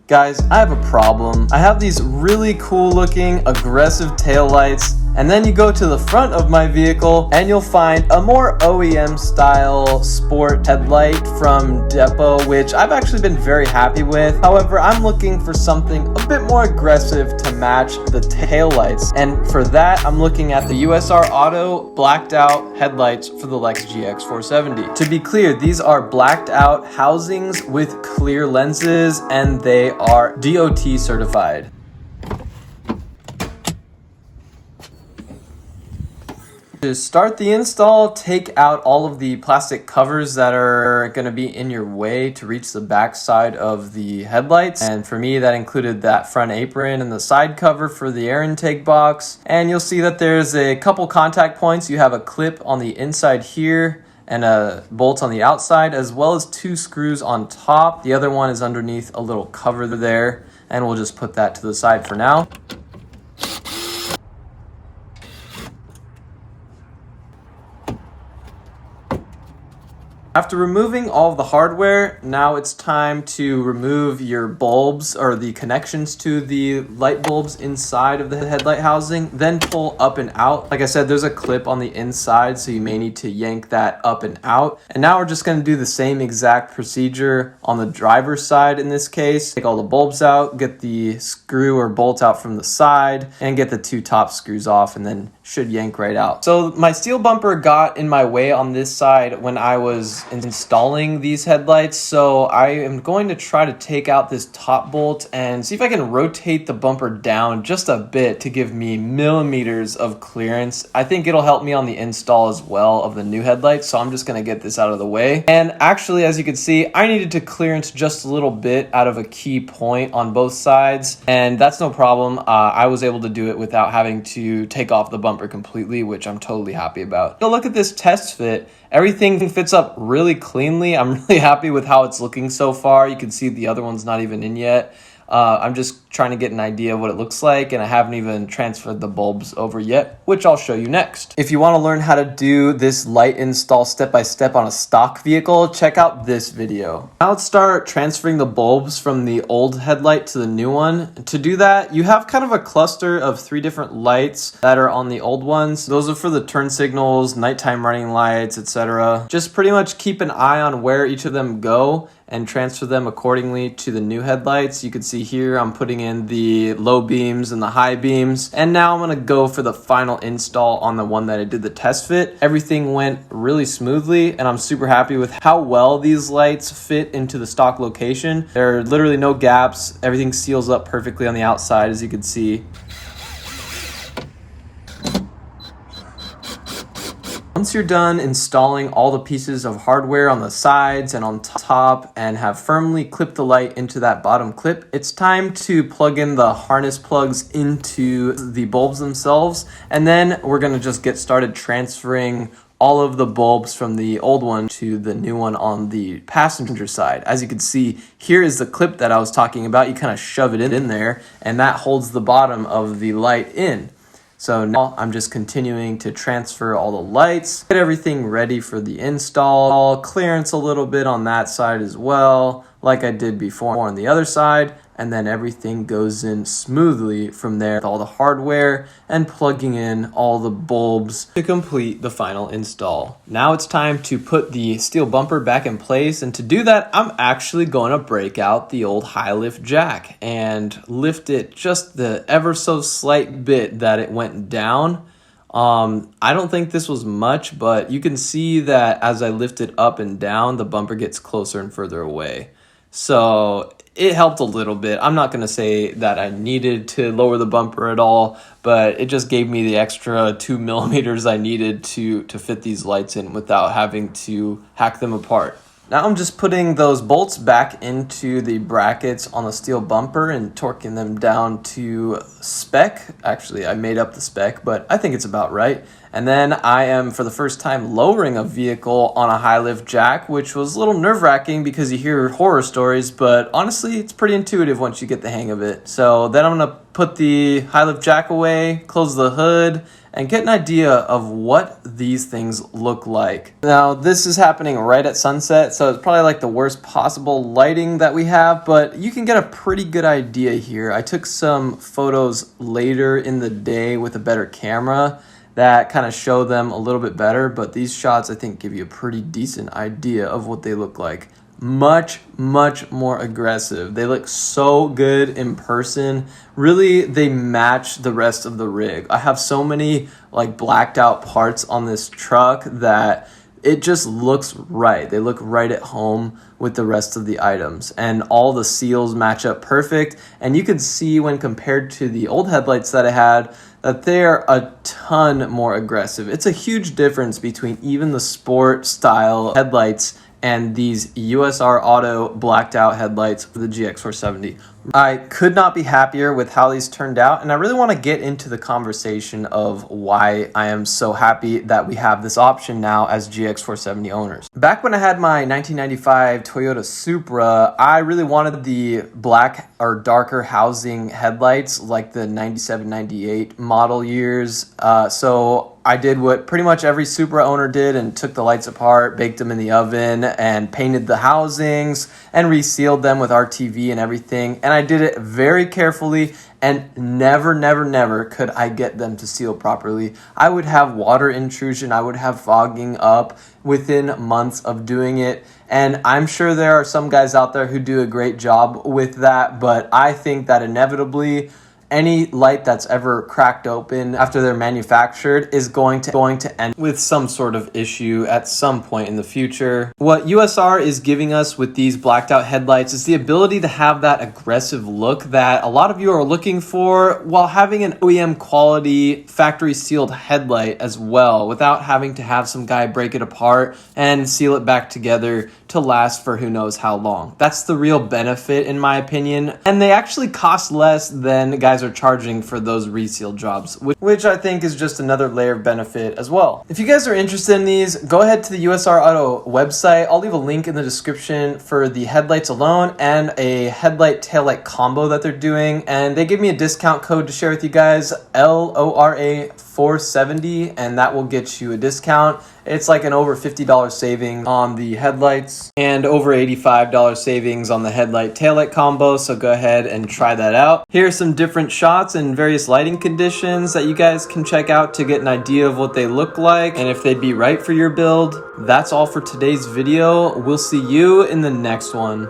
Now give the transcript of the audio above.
Guys, I have a problem. I have these really cool looking aggressive taillights, and then you go to the front of my vehicle and you'll find a more OEM style sport headlight from Depot, which I've actually been very happy with. However, I'm looking for something a bit more aggressive to match the taillights, and for that I'm looking at the USR Auto blacked out headlights for the Lexus GX470. To be clear, these are blacked out housings with clear lenses, and they are DOT certified. To start the install, take out all of the plastic covers that are going to be in your way to reach the back side of the headlights. And for me, that included that front apron and the side cover for the air intake box. And you'll see that there's a couple contact points. You have a clip on the inside here and a bolt on the outside, as well as 2 screws on top. The other one is underneath a little cover there, and we'll just put that to the side for now. After removing all of the hardware, now it's time to remove your bulbs or the connections to the light bulbs inside of the headlight housing, then pull up and out. Like I said, there's a clip on the inside, so you may need to yank that up and out. And now we're just going to do the same exact procedure on the driver's side in this case. Take all the bulbs out, get the screw or bolt out from the side, and get the 2 top screws off, and then should yank right out. So my steel bumper got in my way on this side when I was installing these headlights, so I am going to try to take out this top bolt and see if I can rotate the bumper down just a bit to give me millimeters of clearance. I think it'll help me on the install as well of the new headlights, so I'm just going to get this out of the way. And actually, as you can see, I needed to clearance just a little bit out of a key point on both sides, and that's no problem. I was able to do it without having to take off the bumper completely, which I'm totally happy about. So look at this test fit. Everything fits up really cleanly. I'm really happy with how it's looking so far. You can see the other one's not even in yet. I'm just trying to get an idea of what it looks like, and I haven't even transferred the bulbs over yet, which I'll show you next. If you want to learn how to do this light install step-by-step on a stock vehicle, check out this video. Now let's start transferring the bulbs from the old headlight to the new one. To do that, you have kind of a cluster of 3 different lights that are on the old ones. Those are for the turn signals, nighttime running lights, etc. Just pretty much keep an eye on where each of them go and transfer them accordingly to the new headlights. You can see here I'm putting in the low beams and the high beams, and now I'm going to go for the final install on the one that I did the test fit. Everything went really smoothly, and I'm super happy with how well these lights fit into the stock location. There are literally no gaps. Everything seals up perfectly on the outside, as you can see. Once you're done installing all the pieces of hardware on the sides and on top and have firmly clipped the light into that bottom clip, it's time to plug in the harness plugs into the bulbs themselves, and then we're going to just get started transferring all of the bulbs from the old one to the new one on the passenger side. As you can see, here is the clip that I was talking about. You kind of shove it in there, and that holds the bottom of the light in. So now I'm just continuing to transfer all the lights, get everything ready for the install, clearance a little bit on that side as well, like I did before on the other side, and then everything goes in smoothly from there with all the hardware and plugging in all the bulbs to complete the final install. Now it's time to put the steel bumper back in place, and to do that I'm actually going to break out the old high lift jack and lift it just the ever so slight bit that it went down. I don't think this was much, but you can see that as I lift it up and down, the bumper gets closer and further away. So it helped a little bit. I'm not going to say that I needed to lower the bumper at all, but it just gave me the extra 2 millimeters I needed to fit these lights in without having to hack them apart. Now I'm just putting those bolts back into the brackets on the steel bumper and torquing them down to spec. Actually, I made up the spec, but I think it's about right. And then I am, for the first time, lowering a vehicle on a high lift jack, which was a little nerve-wracking because you hear horror stories, but honestly, it's pretty intuitive once you get the hang of it. So then I'm gonna put the high lift jack away, close the hood, and get an idea of what these things look like. Now, this is happening right at sunset, so it's probably like the worst possible lighting that we have, but you can get a pretty good idea here. I took some photos later in the day with a better camera that kind of show them a little bit better, but these shots I think give you a pretty decent idea of what they look like. Much more aggressive. They look so good in person. Really, they match the rest of the rig. I have so many like blacked out parts on this truck that it just looks right. They look right at home with the rest of the items, and all the seals match up perfect. And you can see when compared to the old headlights that I had that they're a ton more aggressive. It's a huge difference between even the sport style headlights and these USR Auto blacked out headlights for the GX470. I could not be happier with how these turned out, and I really want to get into the conversation of why I am so happy that we have this option now as GX470 owners. Back when I had my 1995 Toyota Supra, I really wanted the black or darker housing headlights like the 97, 98 model years. So I did what pretty much every Supra owner did and took the lights apart, baked them in the oven, and painted the housings and resealed them with RTV and everything. And I did it very carefully, and never could I get them to seal properly. I would have water intrusion, I would have fogging up within months of doing it. And I'm sure there are some guys out there who do a great job with that, but I think that inevitably any light that's ever cracked open after they're manufactured is going to end with some sort of issue at some point in the future. What USR is giving us with these blacked out headlights is the ability to have that aggressive look that a lot of you are looking for while having an OEM quality factory sealed headlight as well, without having to have some guy break it apart and seal it back together to last for who knows how long. That's the real benefit in my opinion, and they actually cost less than guys are charging for those reseal jobs, which I think is just another layer of benefit as well. If you guys are interested in these, go ahead to the USR Auto website. I'll leave a link in the description for the headlights alone and a headlight taillight combo that they're doing, and they give me a discount code to share with you guys, LORA 470, and that will get you a discount. It's like an over $50 saving on the headlights and over $85 savings on the headlight taillight combo, so go ahead and try that out. Here are some different shots and various lighting conditions that you guys can check out to get an idea of what they look like and if they'd be right for your build. That's all for today's video. We'll see you in the next one.